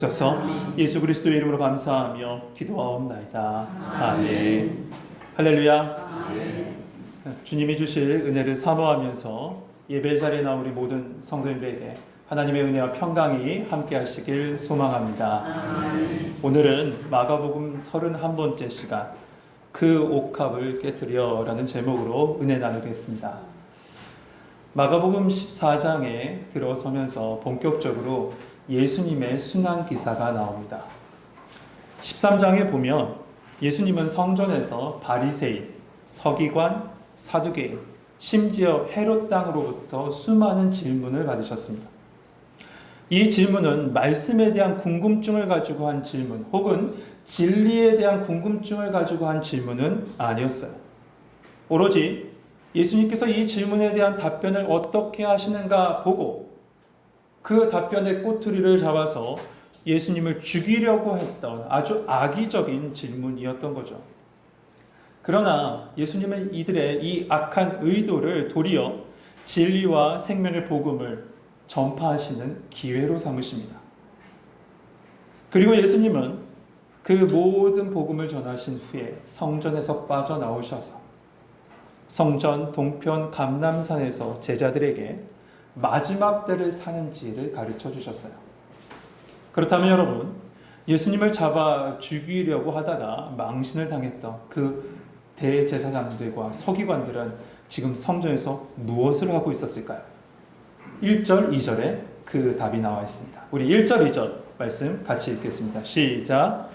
주셔서 예수 그리스도의 이름으로 감사하며 기도하옵나이다. 아멘. 할렐루야. 주님이 주실 은혜를 사모하면서 예배 자리에 나온 우리 모든 성도님들에게 하나님의 은혜와 평강이 함께 하시길 소망합니다. 오늘은 마가복음 31번째 시간 그 옥합을 깨뜨려 라는 제목으로 은혜 나누겠습니다. 마가복음 14장에 들어서면서 본격적으로 예수님의 순환 기사가 나옵니다. 13장에 보면 예수님은 성전에서 바리새인, 서기관, 사두개인, 심지어 헤롯 땅으로부터 수많은 질문을 받으셨습니다. 이 질문은 말씀에 대한 궁금증을 가지고 한 질문 혹은 진리에 대한 궁금증을 가지고 한 질문은 아니었어요. 오로지 예수님께서 이 질문에 대한 답변을 어떻게 하시는가 보고 그 답변의 꼬투리를 잡아서 예수님을 죽이려고 했던 아주 악의적인 질문이었던 거죠. 그러나 예수님은 이들의 이 악한 의도를 도리어 진리와 생명의 복음을 전파하시는 기회로 삼으십니다. 그리고 예수님은 그 모든 복음을 전하신 후에 성전에서 빠져나오셔서 성전 동편 감람산에서 제자들에게 마지막 때를 사는지를 가르쳐 주셨어요. 그렇다면 여러분, 예수님을 잡아 죽이려고 하다가 망신을 당했던 그 대제사장들과 서기관들은 지금 성전에서 무엇을 하고 있었을까요? 1절, 2절에 그 답이 나와 있습니다. 우리 1절, 2절 말씀 같이 읽겠습니다. 시작.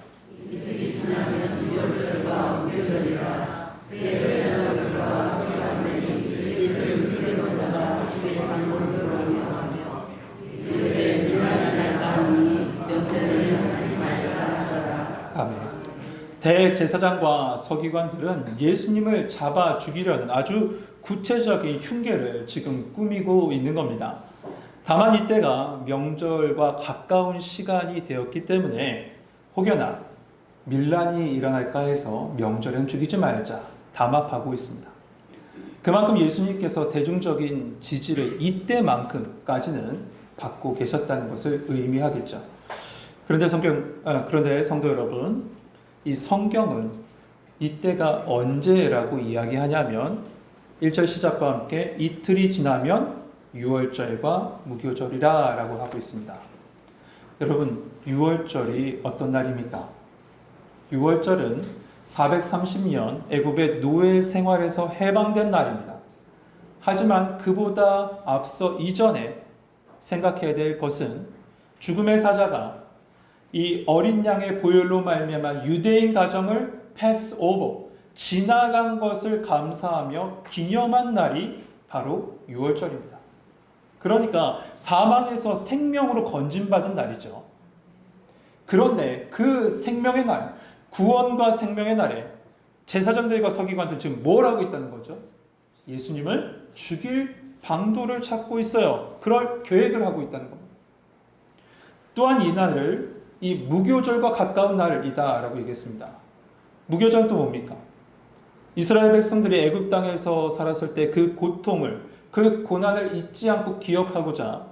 이들이 지나면 유월절과 무교절이라 대제사장들과 서기관들이 예수를 죽이려고 잡아 죽일 방법으로 하며 이들의 미련한 날 가오니 명절을 하지 말자 하더라. 아멘. 대제사장과 서기관들은 예수님을 잡아 죽이려는 아주 구체적인 흉계를 지금 꾸미고 있는 겁니다. 다만 이때가 명절과 가까운 시간이 되었기 때문에 혹여나 밀란이 일어날까 해서 명절엔 죽이지 말자 담합하고 있습니다. 그만큼 예수님께서 대중적인 지지를 이때만큼까지는 받고 계셨다는 것을 의미하겠죠. 그런데 성도 여러분, 이 성경은 이때가 언제라고 이야기하냐면 1절 시작과 함께 이틀이 지나면 유월절과 무교절이라 라고 하고 있습니다. 여러분, 유월절이 어떤 날입니까? 유월절은 430년 애굽의 노예 생활에서 해방된 날입니다. 하지만 그보다 앞서 이전에 생각해야 될 것은 죽음의 사자가 이 어린 양의 보혈로 말미암아 유대인 가정을 패스오버, 지나간 것을 감사하며 기념한 날이 바로 유월절입니다. 그러니까 사망에서 생명으로 건진받은 날이죠. 그런데 그 생명의 날, 구원과 생명의 날에 제사장들과 서기관들 지금 뭘 하고 있다는 거죠? 예수님을 죽일 방도를 찾고 있어요. 그럴 계획을 하고 있다는 겁니다. 또한 이 날을 이 무교절과 가까운 날이다라고 얘기했습니다. 무교절은 또 뭡니까? 이스라엘 백성들이 애굽 땅에서 살았을 때 그 고통을, 그 고난을 잊지 않고 기억하고자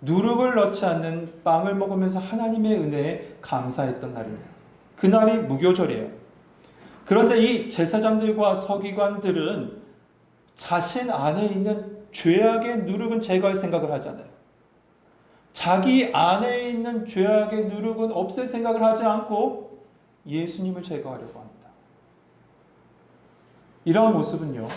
누룩을 넣지 않는 빵을 먹으면서 하나님의 은혜에 감사했던 날입니다. 그날이 무교절이에요. 그런데 이 제사장들과 서기관들은 자신 안에 있는 죄악의 누룩은 제거할 생각을 하잖아요. 자기 안에 있는 죄악의 누룩은 없앨 생각을 하지 않고 예수님을 제거하려고 합니다. 이러한 모습은요,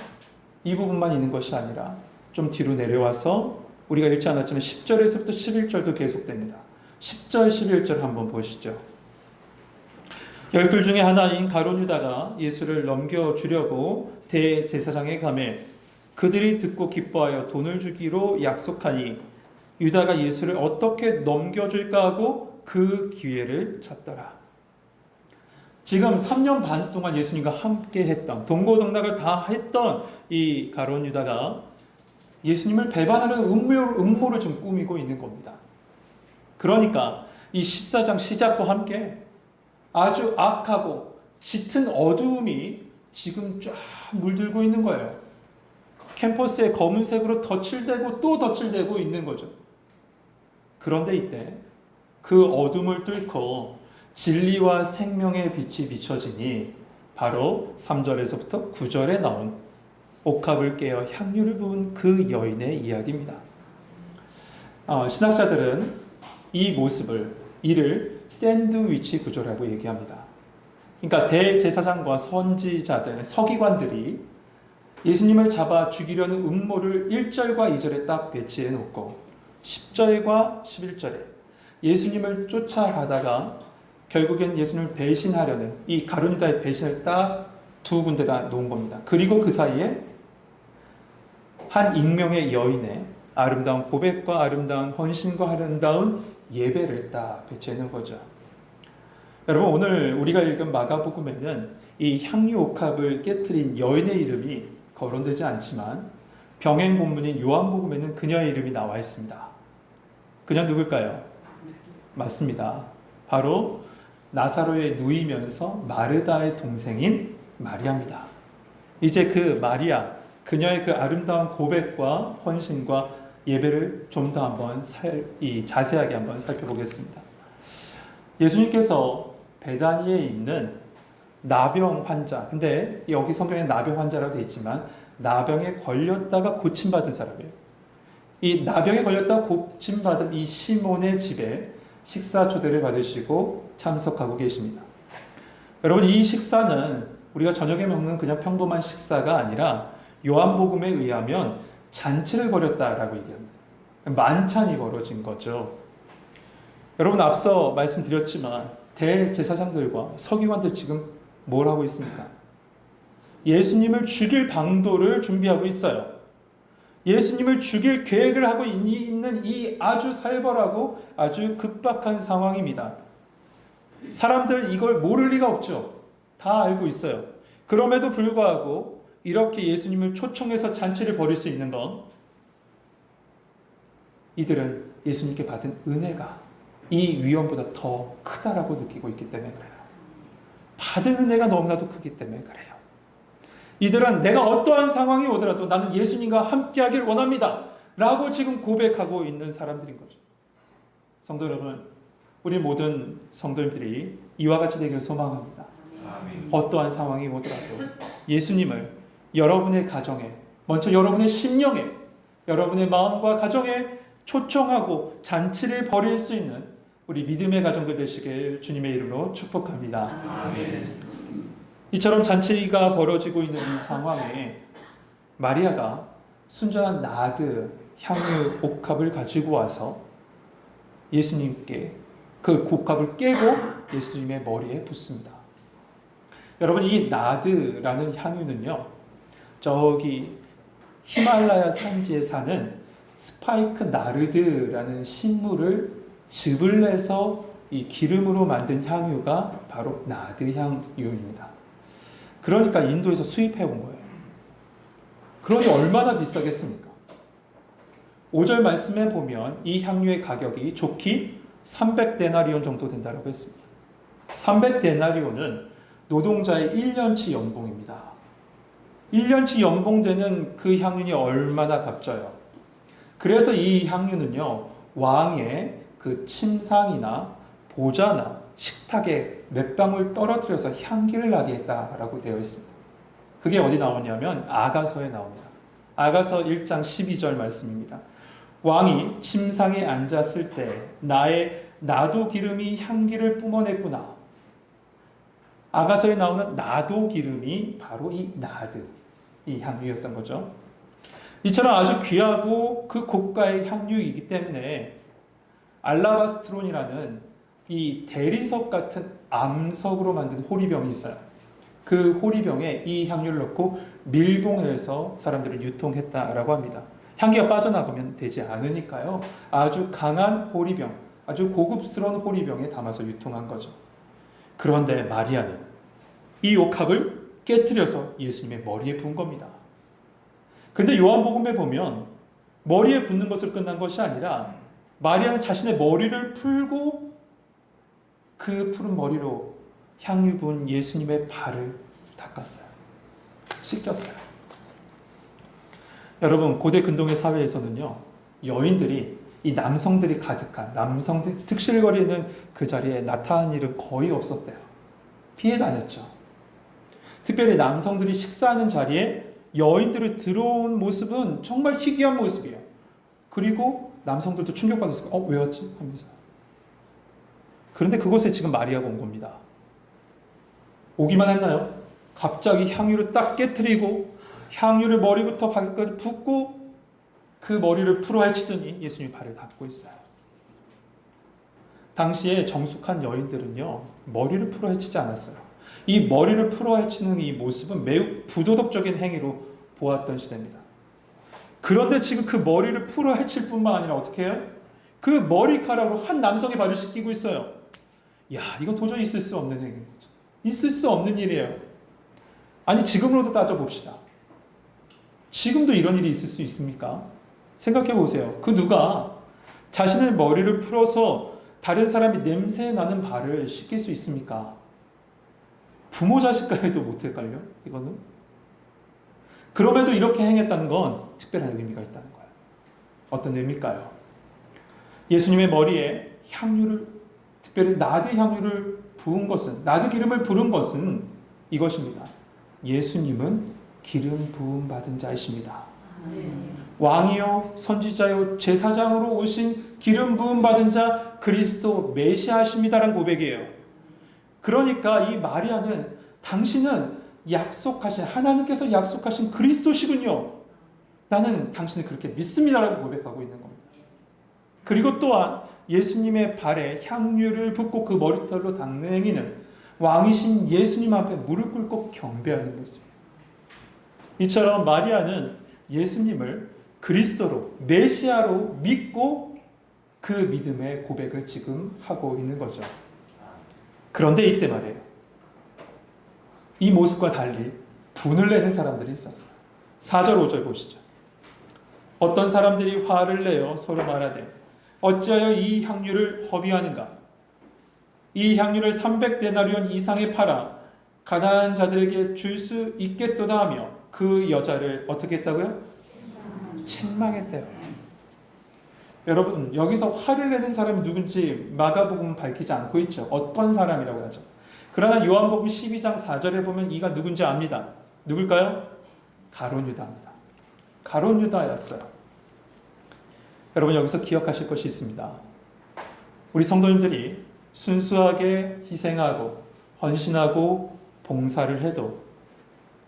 이 부분만 있는 것이 아니라 좀 뒤로 내려와서 우리가 읽지 않았지만 10절에서부터 11절도 계속됩니다. 10절, 11절 한번 보시죠. 열둘 중에 하나인 가룟 유다가 예수를 넘겨주려고 대제사장에 가매 그들이 듣고 기뻐하여 돈을 주기로 약속하니 유다가 예수를 어떻게 넘겨줄까 하고 그 기회를 찾더라. 지금 3년 반 동안 예수님과 함께 했던, 동고동락을 다 했던 이 가룟 유다가 예수님을 배반하는 음모를 좀 꾸미고 있는 겁니다. 그러니까 이 14장 시작과 함께 아주 악하고 짙은 어두움이 지금 쫙 물들고 있는 거예요. 캠퍼스에 검은색으로 덧칠되고 또 덧칠되고 있는 거죠. 그런데 이때 그 어둠을 뚫고 진리와 생명의 빛이 비춰지니 바로 3절에서부터 9절에 나온 옥합을 깨어 향유를 부은 그 여인의 이야기입니다. 신학자들은 이 모습을 이를 샌드위치 구조라고 얘기합니다. 그러니까 대제사장과 선지자들, 서기관들이 예수님을 잡아 죽이려는 음모를 1절과 2절에 딱 배치해 놓고 10절과 11절에 예수님을 쫓아가다가 결국엔 예수님을 배신하려는 이 가룟유다의 배신을 딱 두 군데다 놓은 겁니다. 그리고 그 사이에 한 익명의 여인의 아름다운 고백과 아름다운 헌신과 아름다운 예배를 딱 배치해 놓은 거죠. 여러분, 오늘 우리가 읽은 마가복음에는 이 향유 옥합을 깨트린 여인의 이름이 거론되지 않지만 병행 본문인 요한복음에는 그녀의 이름이 나와 있습니다. 그녀 누굴까요? 맞습니다. 바로 나사로에 누이면서 마르다의 동생인 마리아입니다. 이제 그 마리아, 그녀의 그 아름다운 고백과 헌신과 예배를 좀 더 한번 자세하게 한번 살펴보겠습니다. 예수님께서 베다니에 있는 나병 환자, 근데 여기 성경에 나병 환자라고 되어 있지만 나병에 걸렸다가 고침받은 사람이에요. 이 나병에 걸렸다가 고침받은 이 시몬의 집에 식사 초대를 받으시고 참석하고 계십니다. 여러분, 이 식사는 우리가 저녁에 먹는 그냥 평범한 식사가 아니라 요한복음에 의하면 잔치를 벌였다라고 얘기합니다. 만찬이 벌어진 거죠. 여러분, 앞서 말씀드렸지만 대제사장들과 서기관들 지금 뭘 하고 있습니까? 예수님을 죽일 방도를 준비하고 있어요. 예수님을 죽일 계획을 하고 있는 이 아주 살벌하고 아주 급박한 상황입니다. 사람들 이걸 모를 리가 없죠. 다 알고 있어요. 그럼에도 불구하고 이렇게 예수님을 초청해서 잔치를 벌일 수 있는 건 이들은 예수님께 받은 은혜가 이 위험보다 더 크다라고 느끼고 있기 때문에 그래요. 받은 은혜가 너무나도 크기 때문에 그래요. 이들은 내가 어떠한 상황이 오더라도 나는 예수님과 함께하길 원합니다 라고 지금 고백하고 있는 사람들인 거죠. 성도 여러분, 우리 모든 성도님들이 이와 같이 되길 소망합니다. 아멘. 어떠한 상황이 오더라도 예수님을 여러분의 가정에, 먼저 여러분의 심령에, 여러분의 마음과 가정에 초청하고 잔치를 벌일 수 있는 우리 믿음의 가정들 되시길 주님의 이름으로 축복합니다. 아멘. 이처럼 잔치가 벌어지고 있는 이 상황에 마리아가 순전한 나드 향유 옥합을 가지고 와서 예수님께 그 옥합을 깨고 예수님의 머리에 붓습니다. 여러분, 이 나드라는 향유는요, 저기 히말라야 산지에 사는 스파이크 나르드라는 식물을 즙을 내서 이 기름으로 만든 향유가 바로 나드 향유입니다. 그러니까 인도에서 수입해 온 거예요. 그러니 얼마나 비싸겠습니까? 5절 말씀에 보면 이 향유의 가격이 좋기 300데나리온 정도 된다고 했습니다. 300데나리온은 노동자의 1년치 연봉입니다. 1년치 연봉되는 그 향유는 얼마나 값져요. 그래서 이 향유는요, 왕의 그 침상이나 보좌나 식탁에 몇 방울 떨어뜨려서 향기를 나게 했다라고 되어 있습니다. 그게 어디 나오냐면 아가서에 나옵니다. 아가서 1장 12절 말씀입니다. 왕이 침상에 앉았을 때 나의 나도 기름이 향기를 뿜어냈구나. 아가서에 나오는 나도 기름이 바로 이 나드, 이 향유였던 거죠. 이처럼 아주 귀하고 그 고가의 향유이기 때문에 알라바스트론이라는 이 대리석 같은 암석으로 만든 호리병이 있어요. 그 호리병에 이 향유를 넣고 밀봉해서 사람들을 유통했다라고 합니다. 향기가 빠져나가면 되지 않으니까요. 아주 강한 호리병, 아주 고급스러운 호리병에 담아서 유통한 거죠. 그런데 마리아는 이 옥합을 깨트려서 예수님의 머리에 부은 겁니다. 근데 요한복음에 보면 머리에 붓는 것을 끝난 것이 아니라 마리아는 자신의 머리를 풀고 그 푸른 머리로 향유 부은 예수님의 발을 닦았어요. 씻겼어요. 여러분, 고대 근동의 사회에서는요, 여인들이 이 남성들이 가득한, 남성들이 득실거리는 그 자리에 나타난 일은 거의 없었대요. 피해 다녔죠. 특별히 남성들이 식사하는 자리에 여인들이 들어온 모습은 정말 희귀한 모습이에요. 그리고 남성들도 충격받았어요. 왜 왔지? 하면서. 그런데 그곳에 지금 마리아가 온 겁니다. 오기만 했나요? 갑자기 향유를 딱 깨트리고 향유를 머리부터 발끝까지 붓고 그 머리를 풀어 헤치더니 예수님이 발을 닦고 있어요. 당시에 정숙한 여인들은요, 머리를 풀어 헤치지 않았어요. 이 머리를 풀어 헤치는 이 모습은 매우 부도덕적인 행위로 보았던 시대입니다. 그런데 지금 그 머리를 풀어 헤칠 뿐만 아니라 어떻게 해요? 그 머리카락으로 한 남성의 발을 씻기고 있어요. 야, 이건 도저히 있을 수 없는 행위인 거죠. 있을 수 없는 일이에요. 아니, 지금으로도 따져봅시다. 지금도 이런 일이 있을 수 있습니까? 생각해 보세요. 그 누가 자신의 머리를 풀어서 다른 사람이 냄새 나는 발을 씻길 수 있습니까? 부모 자식과에도 못할걸요? 이거는? 그럼에도 이렇게 행했다는 건 특별한 의미가 있다는 거예요. 어떤 의미일까요? 예수님의 머리에 향유를, 특별히 나드 향유를 부은 것은, 나드 기름을 부은 것은 이것입니다. 예수님은 기름 부음 받은 자이십니다. 왕이요 선지자요 제사장으로 오신 기름 부음 받은 자 그리스도 메시아십니다라는 고백이에요. 그러니까 이 마리아는 당신은 약속하신, 하나님께서 약속하신 그리스도시군요. 나는 당신을 그렇게 믿습니다라고 고백하고 있는 겁니다. 그리고 또한 예수님의 발에 향유를 붓고 그 머리털로 닦는 행위는 왕이신 예수님 앞에 무릎 꿇고 경배하는 모습이에요. 이처럼 마리아는 예수님을 그리스도로, 메시아로 믿고 그 믿음의 고백을 지금 하고 있는 거죠. 그런데 이때 말이에요. 이 모습과 달리 분을 내는 사람들이 있었어요. 4절 5절 보시죠. 어떤 사람들이 화를 내어 서로 말하되 어찌하여 이 향유를 허비하는가? 이 향유를 300데나리온 이상에 팔아 가난한 자들에게 줄 수 있겠도다 하며 그 여자를 어떻게 했다고요? 책망했대요. 여러분, 여기서 화를 내는 사람이 누군지 마가복음은 밝히지 않고 있죠. 어떤 사람이라고 하죠. 그러나 요한복음 12장 4절에 보면 이가 누군지 압니다. 누굴까요? 가룟 유다입니다. 가룟 유다였어요. 여러분, 여기서 기억하실 것이 있습니다. 우리 성도님들이 순수하게 희생하고 헌신하고 봉사를 해도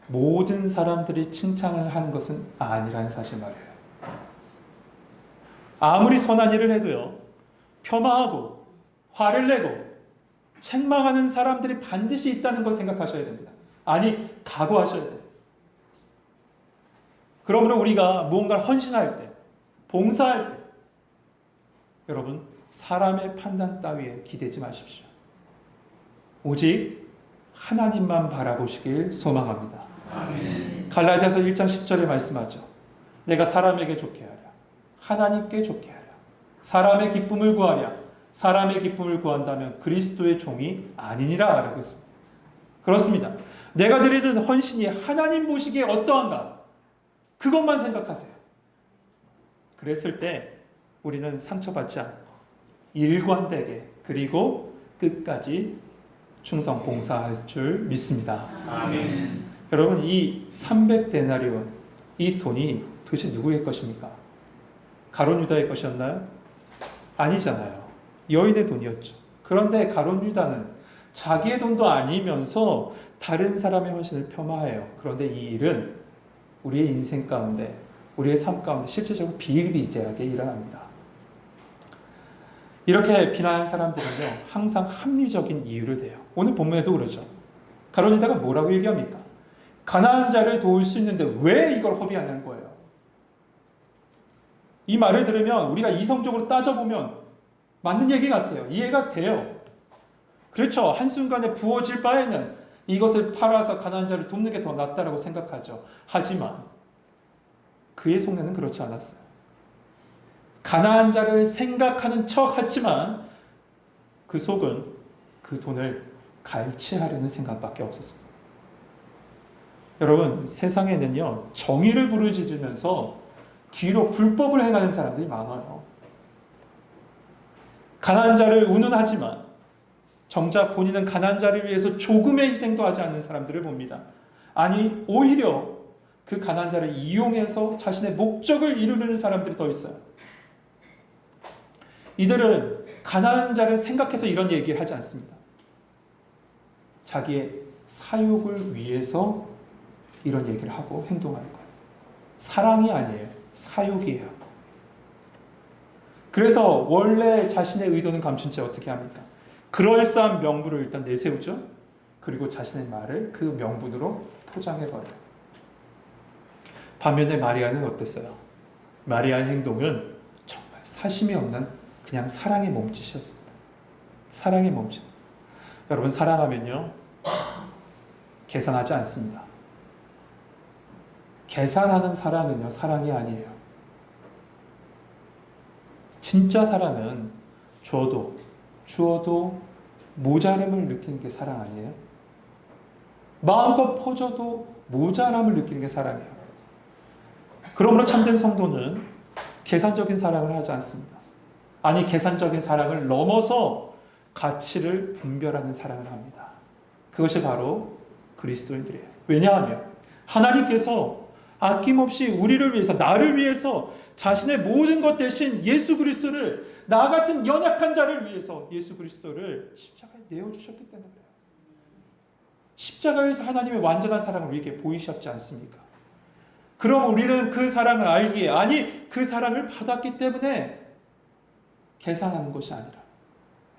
모든 사람들이 칭찬을 하는 것은 아니라는 사실 말이에요. 아무리 선한 일을 해도요, 폄하하고 화를 내고 책망하는 사람들이 반드시 있다는 걸 생각하셔야 됩니다. 아니, 각오하셔야 돼요. 그러므로 우리가 무언가를 헌신할 때, 봉사할 때, 여러분, 사람의 판단 따위에 기대지 마십시오. 오직 하나님만 바라보시길 소망합니다. 아멘. 갈라디아서 1장 10절에 말씀하죠. 내가 사람에게 좋게 하랴. 하나님께 좋게 하랴. 사람의 기쁨을 구하랴. 사람의 기쁨을 구한다면 그리스도의 종이 아니니라 라고 했습니다. 그렇습니다. 내가 드리는 헌신이 하나님 보시기에 어떠한가? 그것만 생각하세요. 그랬을 때 우리는 상처받지 않고 일관되게 그리고 끝까지 충성 봉사할 줄 믿습니다. 아멘. 여러분, 이 300데나리온, 이 돈이 도대체 누구의 것입니까? 가룟 유다의 것이었나요? 아니잖아요. 여인의 돈이었죠. 그런데 가룟 유다는 자기의 돈도 아니면서 다른 사람의 헌신을 폄하해요. 그런데 이 일은 우리의 인생 가운데, 우리의 삶 가운데 실제적으로 비일비재하게 일어납니다. 이렇게 비난하는 사람들은요, 항상 합리적인 이유를 대요. 오늘 본문에도 그러죠. 가룟 유다가 뭐라고 얘기합니까? 가난한 자를 도울 수 있는데 왜 이걸 허비하는 거예요? 이 말을 들으면 우리가 이성적으로 따져보면 맞는 얘기 같아요. 이해가 돼요. 그렇죠. 한순간에 부어질 바에는 이것을 팔아서 가난한 자를 돕는 게 더 낫다라고 생각하죠. 하지만 그의 속내는 그렇지 않았어요. 가난한 자를 생각하는 척 했지만 그 속은 그 돈을 갈취하려는 생각밖에 없었습니다. 여러분, 세상에는요, 정의를 부르짖으면서 뒤로 불법을 행하는 사람들이 많아요. 가난한 자를 운운하지만 정작 본인은 가난한 자를 위해서 조금의 희생도 하지 않는 사람들을 봅니다. 아니 오히려 그 가난한 자를 이용해서 자신의 목적을 이루려는 사람들이 더 있어요. 이들은 가난한 자를 생각해서 이런 얘기를 하지 않습니다. 자기의 사욕을 위해서 이런 얘기를 하고 행동하는 거예요. 사랑이 아니에요. 사욕이에요. 그래서 원래 자신의 의도는 감춘 채 어떻게 합니까? 그럴싸한 명분을 일단 내세우죠. 그리고 자신의 말을 그 명분으로 포장해버려요. 반면에 마리아는 어땠어요? 마리아의 행동은 정말 사심이 없는 그냥 사랑의 몸짓이었습니다. 사랑의 몸짓. 여러분 사랑하면요 계산하지 않습니다. 계산하는 사랑은요 사랑이 아니에요. 진짜 사랑은 주어도 모자람을 느끼는 게 사랑 아니에요? 마음껏 퍼줘도 모자람을 느끼는 게 사랑이에요. 그러므로 참된 성도는 계산적인 사랑을 하지 않습니다. 아니 계산적인 사랑을 넘어서 가치를 분별하는 사랑을 합니다. 그것이 바로 그리스도인들이에요. 왜냐하면 하나님께서 아낌없이 우리를 위해서 나를 위해서 자신의 모든 것 대신 예수 그리스도를 나 같은 연약한 자를 위해서 예수 그리스도를 십자가에 내어주셨기 때문에 그래요. 십자가에서 하나님의 완전한 사랑을 우리에게 보이셨지 않습니까? 그럼 우리는 그 사랑을 알기에 아니 그 사랑을 받았기 때문에 계산하는 것이 아니라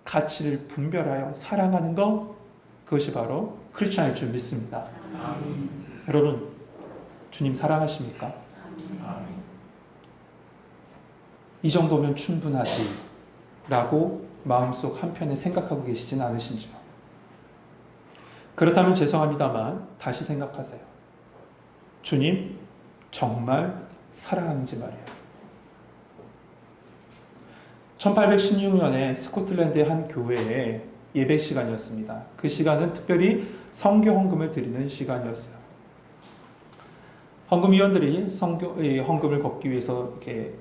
가치를 분별하여 사랑하는 것 그것이 바로 크리스찬일 줄 믿습니다. 아멘. 여러분 주님 사랑하십니까? 아멘. 이 정도면 충분하지 라고 마음속 한편에 생각하고 계시진 않으신지요? 그렇다면 죄송합니다만 다시 생각하세요. 주님 정말 사랑하는지 말이에요. 1816년에 스코틀랜드의 한 교회에 예배 시간이었습니다. 그 시간은 특별히 성교 헌금을 드리는 시간이었어요. 헌금위원들이 헌금을 걷기 위해서 이렇게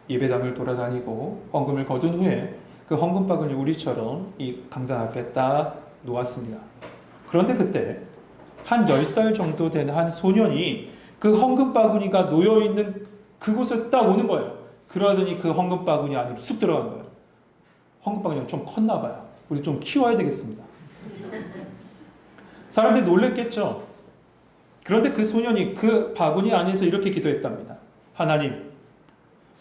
예배당을 돌아다니고 헌금을 거둔 후에 그 헌금 바구니 우리처럼 이 강단 앞에 딱 놓았습니다. 그런데 그때 한 10살 정도 된 한 소년이 그 헌금 바구니가 놓여 있는 그곳에 딱 오는 거예요. 그러더니 그 헌금 바구니 안으로 쑥 들어간 거예요. 헌금 바구니가 좀 컸나 봐요. 우리 좀 키워야 되겠습니다. 사람들이 놀랬겠죠. 그런데 그 소년이 그 바구니 안에서 이렇게 기도했답니다. 하나님,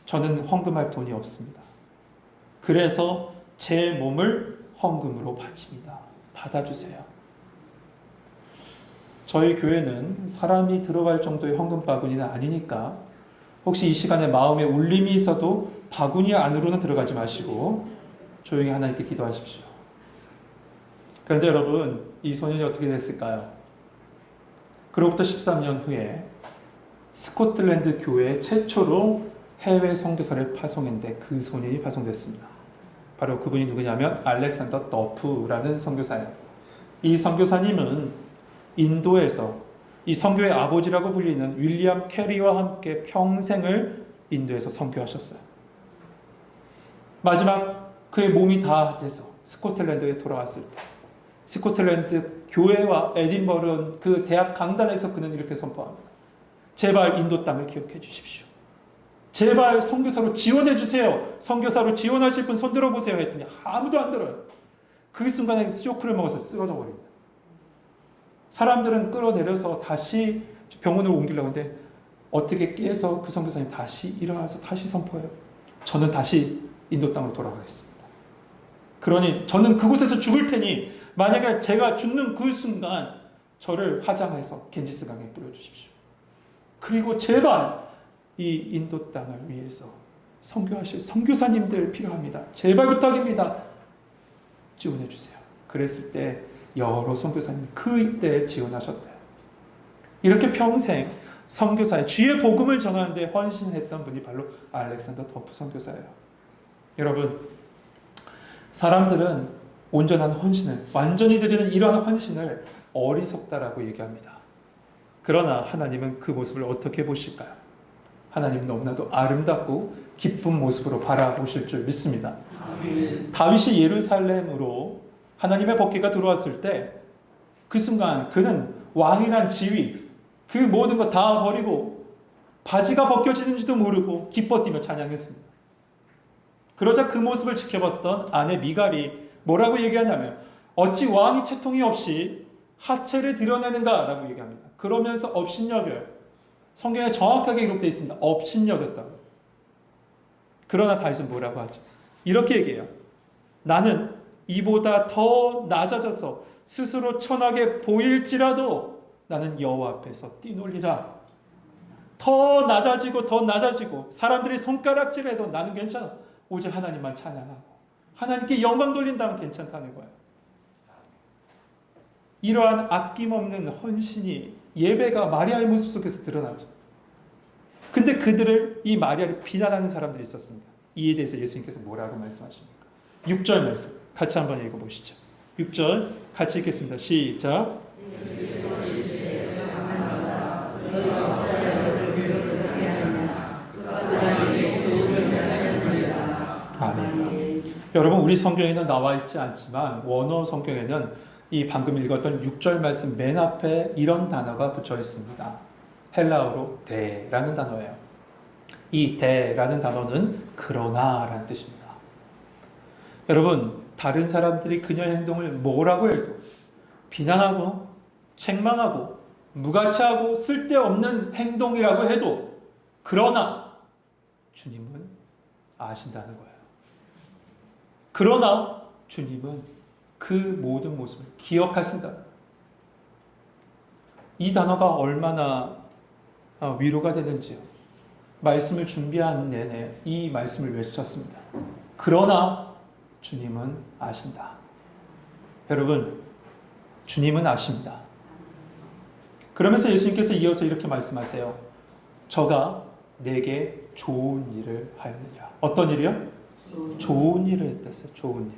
저는 헌금할 돈이 없습니다. 그래서 제 몸을 헌금으로 바칩니다. 받아주세요. 저희 교회는 사람이 들어갈 정도의 헌금 바구니는 아니니까 혹시 이 시간에 마음에 울림이 있어도 바구니 안으로는 들어가지 마시고 조용히 하나님께 기도하십시오. 그런데 여러분 이 소년이 어떻게 됐을까요? 그로부터 13년 후에 스코틀랜드 교회 최초로 해외 선교사를 파송했는데 그 소년이 파송됐습니다. 바로 그분이 누구냐면 알렉산더 더프라는 선교사예요. 이 선교사님은 인도에서 이 선교의 아버지라고 불리는 윌리엄 캐리와 함께 평생을 인도에서 선교하셨어요. 마지막 그의 몸이 다 돼서 스코틀랜드에 돌아왔을 때 스코틀랜드 교회와 에딘버러 그 대학 강단에서 그는 이렇게 선포합니다. 제발 인도 땅을 기억해 주십시오. 제발 선교사로 지원해 주세요. 선교사로 지원하실 분 손 들어보세요 했더니 아무도 안 들어요. 그 순간에 쇼크를 먹어서 쓰러져 버립니다. 사람들은 끌어내려서 다시 병원으로 옮기려고 하는데 어떻게 깨서 그 선교사님 다시 일어나서 다시 선포해요. 저는 다시 인도 땅으로 돌아가겠습니다. 그러니 저는 그곳에서 죽을 테니 만약에 제가 죽는 그 순간 저를 화장해서 겐지스강에 뿌려주십시오. 그리고 제발 이 인도 땅을 위해서 선교하실 선교사님들 필요합니다. 제발 부탁입니다. 지원해 주세요. 그랬을 때 여러 선교사님이 그때 지원하셨대요. 이렇게 평생 선교사의 주의 복음을 전하는데 헌신했던 분이 바로 알렉산더 더프 선교사예요. 여러분, 사람들은 온전한 헌신을 완전히 드리는 이러한 헌신을 어리석다라고 얘기합니다. 그러나 하나님은 그 모습을 어떻게 보실까요? 하나님 너무나도 아름답고 기쁜 모습으로 바라보실 줄 믿습니다. 아멘. 다윗이 예루살렘으로 하나님의 법궤가 들어왔을 때 그 순간 그는 왕이란 지위, 그 모든 것 다 버리고 바지가 벗겨지는지도 모르고 기뻐 뛰며 찬양했습니다. 그러자 그 모습을 지켜봤던 아내 미갈이 뭐라고 얘기하냐면 어찌 왕이 채통이 없이 하체를 드러내는가 라고 얘기합니다. 그러면서 업신여겨요. 성경에 정확하게 기록되어 있습니다. 업신여겼다고. 그러나 다윗은 뭐라고 하죠? 이렇게 얘기해요. 나는 이보다 더 낮아져서 스스로 천하게 보일지라도 나는 여호와 앞에서 뛰놀리라. 더 낮아지고 더 낮아지고 사람들이 손가락질해도 나는 괜찮아. 오직 하나님만 찬양하고 하나님께 영광 돌린다면 괜찮다는 거예요. 이러한 아낌없는 헌신이 예배가 마리아의 모습 속에서 드러나죠. 근데 그들을 이 마리아를 비난하는 사람들이 있었습니다. 이에 대해서 예수님께서 뭐라고 말씀하십니까? 6절 말씀 같이 한번 읽어보시죠. 6절 같이 읽겠습니다. 시작. 아멘. 여러분 우리 성경에는 나와 있지 않지만 원어 성경에는 이 방금 읽었던 6절 말씀 맨 앞에 이런 단어가 붙여 있습니다. 헬라어로 대라는 단어예요. 이 대라는 단어는 그러나라는 뜻입니다. 여러분 다른 사람들이 그녀의 행동을 뭐라고 해도 비난하고 책망하고 무가치하고 쓸데없는 행동이라고 해도 그러나 주님은 아신다는 거예요. 그러나 주님은 그 모든 모습을 기억하신다. 이 단어가 얼마나 위로가 되는지요. 말씀을 준비한 내내 이 말씀을 외쳤습니다. 그러나 주님은 아신다. 여러분, 주님은 아십니다. 그러면서 예수님께서 이어서 이렇게 말씀하세요. 저가 내게 좋은 일을 하였느니라. 어떤 일이요? 좋은 일을 했댔어요. 좋은 일.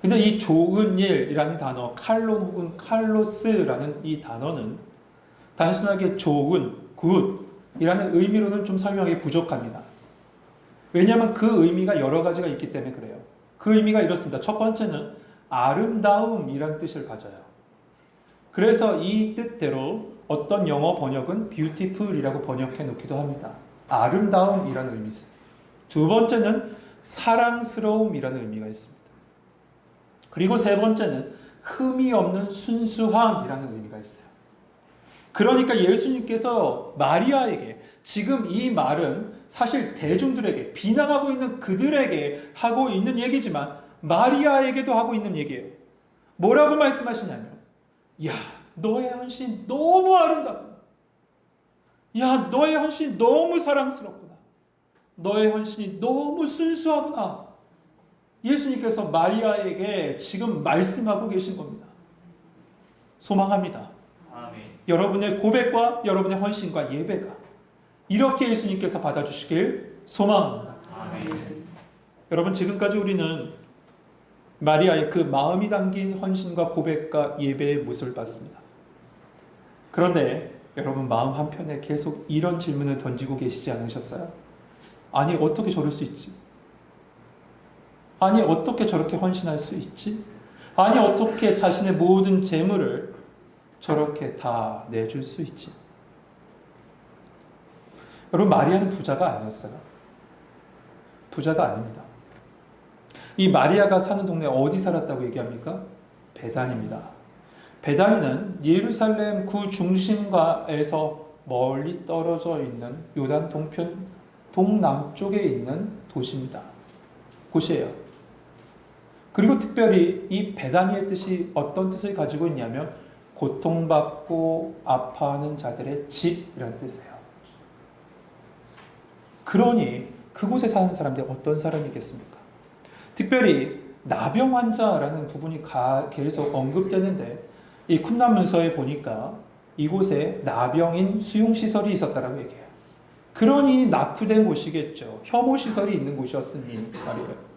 근데 이 좋은 일이라는 단어, 칼론 혹은 칼로스라는 이 단어는 단순하게 좋은, 굿이라는 의미로는 좀 설명이 부족합니다. 왜냐하면 그 의미가 여러 가지가 있기 때문에 그래요. 그 의미가 이렇습니다. 첫 번째는 아름다움이라는 뜻을 가져요. 그래서 이 뜻대로 어떤 영어 번역은 beautiful이라고 번역해 놓기도 합니다. 아름다움이라는 의미 있어요. 두 번째는 사랑스러움이라는 의미가 있습니다. 그리고 세 번째는 흠이 없는 순수함이라는 의미가 있어요. 그러니까 예수님께서 마리아에게 지금 이 말은 사실 대중들에게 비난하고 있는 그들에게 하고 있는 얘기지만 마리아에게도 하고 있는 얘기예요. 뭐라고 말씀하시냐면 야, 너의 헌신 너무 아름답구나. 야, 너의 헌신 너무 사랑스럽구나. 너의 헌신이 너무 순수하구나. 예수님께서 마리아에게 지금 말씀하고 계신 겁니다. 소망합니다. 아멘. 여러분의 고백과 여러분의 헌신과 예배가 이렇게 예수님께서 받아주시길 소망합니다. 아멘. 여러분 지금까지 우리는 마리아의 그 마음이 담긴 헌신과 고백과 예배의 모습을 봤습니다. 그런데 여러분 마음 한편에 계속 이런 질문을 던지고 계시지 않으셨어요? 아니 어떻게 저럴 수 있지? 아니 어떻게 저렇게 헌신할 수 있지? 아니 어떻게 자신의 모든 재물을 저렇게 다 내줄 수 있지? 여러분 마리아는 부자가 아니었어요. 부자가 아닙니다. 이 마리아가 사는 동네 어디 살았다고 얘기합니까? 베단입니다. 베단이는 예루살렘 구 중심가에서 멀리 떨어져 있는 요단 동편 동남쪽에 있는 도시입니다. 곳이에요. 그리고 특별히 이 베다니의 뜻이 어떤 뜻을 가지고 있냐면 고통받고 아파하는 자들의 집이라는 뜻이에요. 그러니 그곳에 사는 사람들이 어떤 사람이겠습니까? 특별히 나병 환자라는 부분이 계속 언급되는데 이 쿰란 문서에 보니까 이곳에 나병인 수용시설이 있었다라고 얘기해요. 그러니 낙후된 곳이겠죠. 혐오시설이 있는 곳이었으니 말이에요.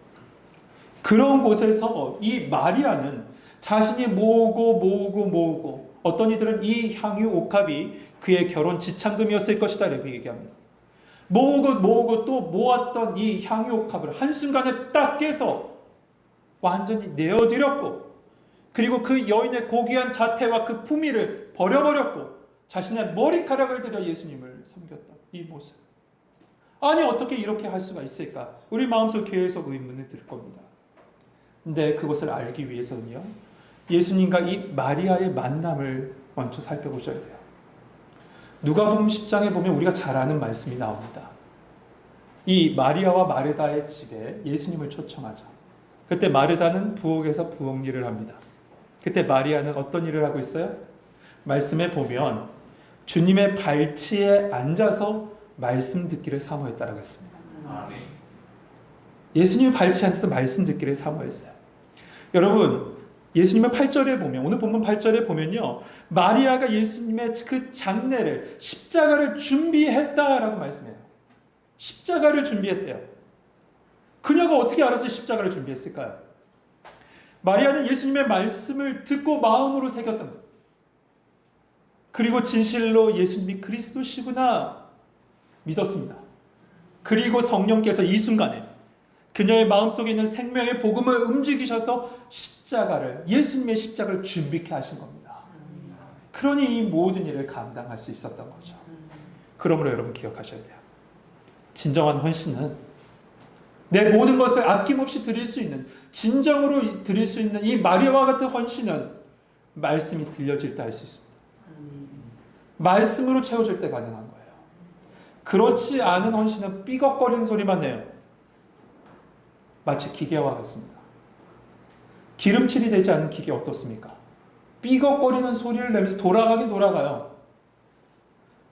그런 곳에서 이 마리아는 자신이 모으고 어떤 이들은 이 향유 옥합이 그의 결혼 지참금이었을 것이다 라고 얘기합니다. 모으고 또 모았던 이 향유옥합을 한순간에 딱 깨서 완전히 내어드렸고, 그리고 그 여인의 고귀한 자태와 그 품위를 버려버렸고 자신의 머리카락을 들여 예수님을 섬겼던 이 모습. 아니 어떻게 이렇게 할 수가 있을까? 우리 마음속 계속 의문을 들 겁니다. 근데 그것을 알기 위해서는요, 예수님과 이 마리아의 만남을 먼저 살펴보셔야 돼요. 누가복음 10장에 보면 우리가 잘 아는 말씀이 나옵니다. 이 마리아와 마르다의 집에 예수님을 초청하죠. 그때 마르다는 부엌에서 부엌 일을 합니다. 그때 마리아는 어떤 일을 하고 있어요? 말씀에 보면 주님의 발치에 앉아서 말씀 듣기를 사모했다라고 했습니다. 아멘. 예수님의 발치에 앉아서 말씀 듣기를 사모했어요. 여러분, 예수님의 8절에 보면, 오늘 본문 8절에 보면요, 마리아가 예수님의 그 장례를, 십자가를 준비했다라고 말씀해요. 십자가를 준비했대요. 그녀가 어떻게 알아서 십자가를 준비했을까요? 마리아는 예수님의 말씀을 듣고 마음으로 새겼던 거예요. 그리고 진실로 예수님이 그리스도시구나 믿었습니다. 그리고 성령께서 이 순간에 그녀의 마음속에 있는 생명의 복음을 움직이셔서 예수님의 십자가를 준비케 하신 겁니다. 그러니 이 모든 일을 감당할 수 있었던 거죠. 그러므로 여러분 기억하셔야 돼요. 진정한 헌신은 내 모든 것을 아낌없이 드릴 수 있는, 진정으로 드릴 수 있는 이 마리아와 같은 헌신은 말씀이 들려질 때 할 수 있습니다. 말씀으로 채워질 때 가능한 거예요. 그렇지 않은 헌신은 삐걱거리는 소리만 내요. 마치 기계와 같습니다. 기름칠이 되지 않은 기계 어떻습니까? 삐걱거리는 소리를 내면서 돌아가긴 돌아가요.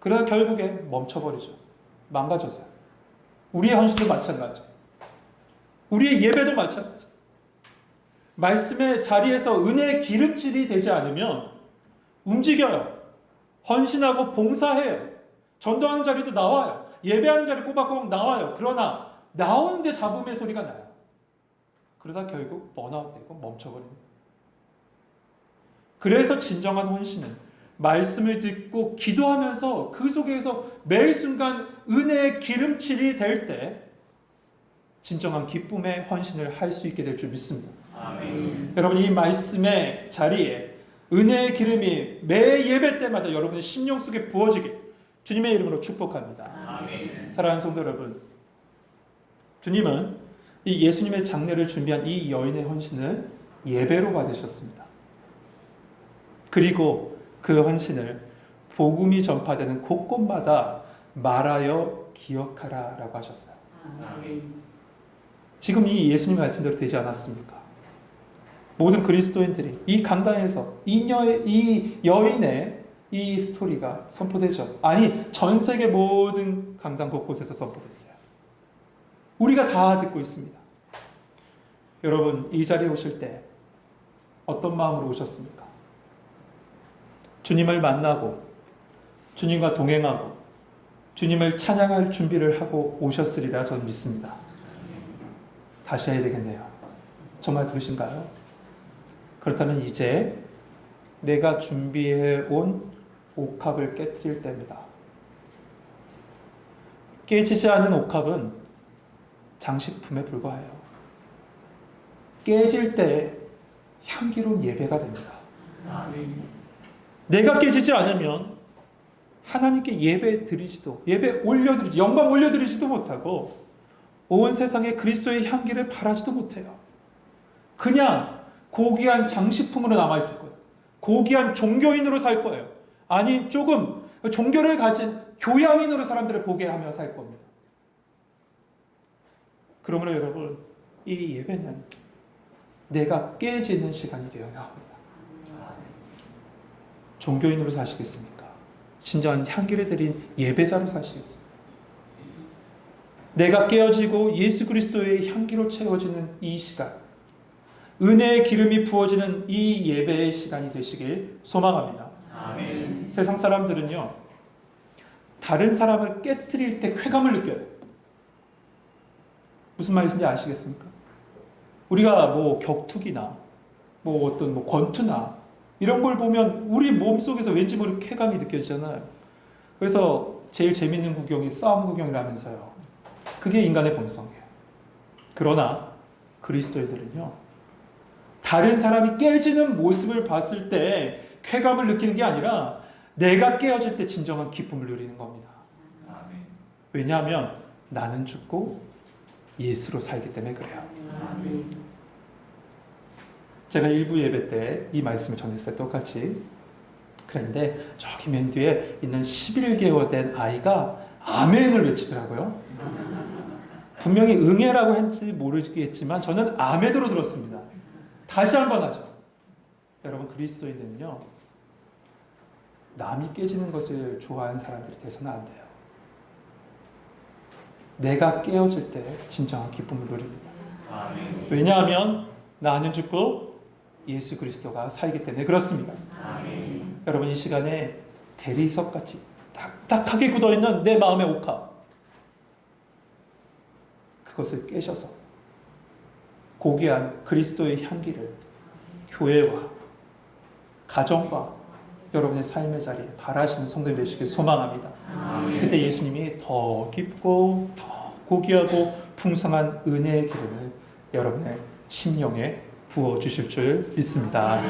그러다 결국에 멈춰버리죠. 망가져서요. 우리의 헌신도 마찬가지죠. 우리의 예배도 마찬가지죠. 말씀의 자리에서 은혜의 기름칠이 되지 않으면 움직여요. 헌신하고 봉사해요. 전도하는 자리도 나와요. 예배하는 자리 꼬박꼬박 나와요. 그러나 나오는데 잡음의 소리가 나요. 그러다 결국 번아웃되고 멈춰버립니다. 그래서 진정한 헌신은 말씀을 듣고 기도하면서 그 속에서 매일 순간 은혜의 기름칠이 될 때 진정한 기쁨의 헌신을 할 수 있게 될 줄 믿습니다. 아멘. 여러분, 이 말씀의 자리에 은혜의 기름이 매 예배 때마다 여러분의 심령 속에 부어지게 주님의 이름으로 축복합니다. 아멘. 사랑하는 성도 여러분, 주님은 이 예수님의 장례를 준비한 이 여인의 헌신을 예배로 받으셨습니다. 그리고 그 헌신을 복음이 전파되는 곳곳마다 말하여 기억하라 라고 하셨어요. 아멘. 지금 이 예수님 말씀대로 되지 않았습니까? 모든 그리스도인들이 이 강단에서 이 여인의 이 스토리가 선포되죠. 아니, 전 세계 모든 강단 곳곳에서 선포됐어요. 우리가 다 듣고 있습니다. 여러분, 이 자리에 오실 때 어떤 마음으로 오셨습니까? 주님을 만나고 주님과 동행하고 주님을 찬양할 준비를 하고 오셨으리라 저는 믿습니다. 다시 해야 되겠네요. 정말 그러신가요? 그렇다면 이제 내가 준비해온 옥합을 깨트릴 때입니다. 깨지지 않은 옥합은 장식품에 불과해요. 깨질 때 향기로운 예배가 됩니다. 아멘. 내가 깨지지 않으면 하나님께 예배 올려드리지, 영광 올려드리지도 못하고 온 세상에 그리스도의 향기를 바라지도 못해요. 그냥 고귀한 장식품으로 남아있을 거예요. 고귀한 종교인으로 살 거예요. 아니, 조금 종교를 가진 교양인으로 사람들을 보게 하며 살 겁니다. 그러므로 여러분, 이 예배는 내가 깨지는 시간이 되어야 합니다. 종교인으로 사시겠습니까? 진정한 향기를 드린 예배자로 사시겠습니까? 내가 깨어지고 예수 그리스도의 향기로 채워지는 이 시간, 은혜의 기름이 부어지는 이 예배의 시간이 되시길 소망합니다. 아멘. 세상 사람들은요, 다른 사람을 깨트릴 때 쾌감을 느껴요. 무슨 말인지 아시겠습니까? 우리가 뭐 격투기나 뭐 어떤 뭐 권투나 이런 걸 보면 우리 몸속에서 왠지 모르게 쾌감이 느껴지잖아요. 그래서 제일 재밌는 구경이 싸움 구경이라면서요. 그게 인간의 본성이에요. 그러나 그리스도인들은요, 다른 사람이 깨지는 모습을 봤을 때 쾌감을 느끼는 게 아니라 내가 깨어질 때 진정한 기쁨을 누리는 겁니다. 아멘. 왜냐하면 나는 죽고 예수로 살기 때문에 그래요. 아멘. 제가 일부 예배 때 이 말씀을 전했어요. 똑같이. 그런데 저기 맨 뒤에 있는 11개월 된 아이가 아멘을 외치더라고요. 분명히 응애라고 했는지 모르겠지만 저는 아멘으로 들었습니다. 다시 한번 하죠. 여러분, 그리스도인들은요, 남이 깨지는 것을 좋아하는 사람들이 돼서는 안 돼요. 내가 깨어질 때 진정한 기쁨을 누립니다. 아멘. 왜냐하면 나는 죽고 예수 그리스도가 살기 때문에 그렇습니다. 아멘. 여러분, 이 시간에 대리석같이 딱딱하게 굳어있는 내 마음의 옥합, 그것을 깨셔서 고귀한 그리스도의 향기를 교회와 가정과 여러분의 삶의 자리에 발하시는 성도님 되시길 소망합니다. 아멘. 그때 예수님이 더 깊고 더 고귀하고 풍성한 은혜의 기름을 여러분의 심령에 부어주실 줄 믿습니다.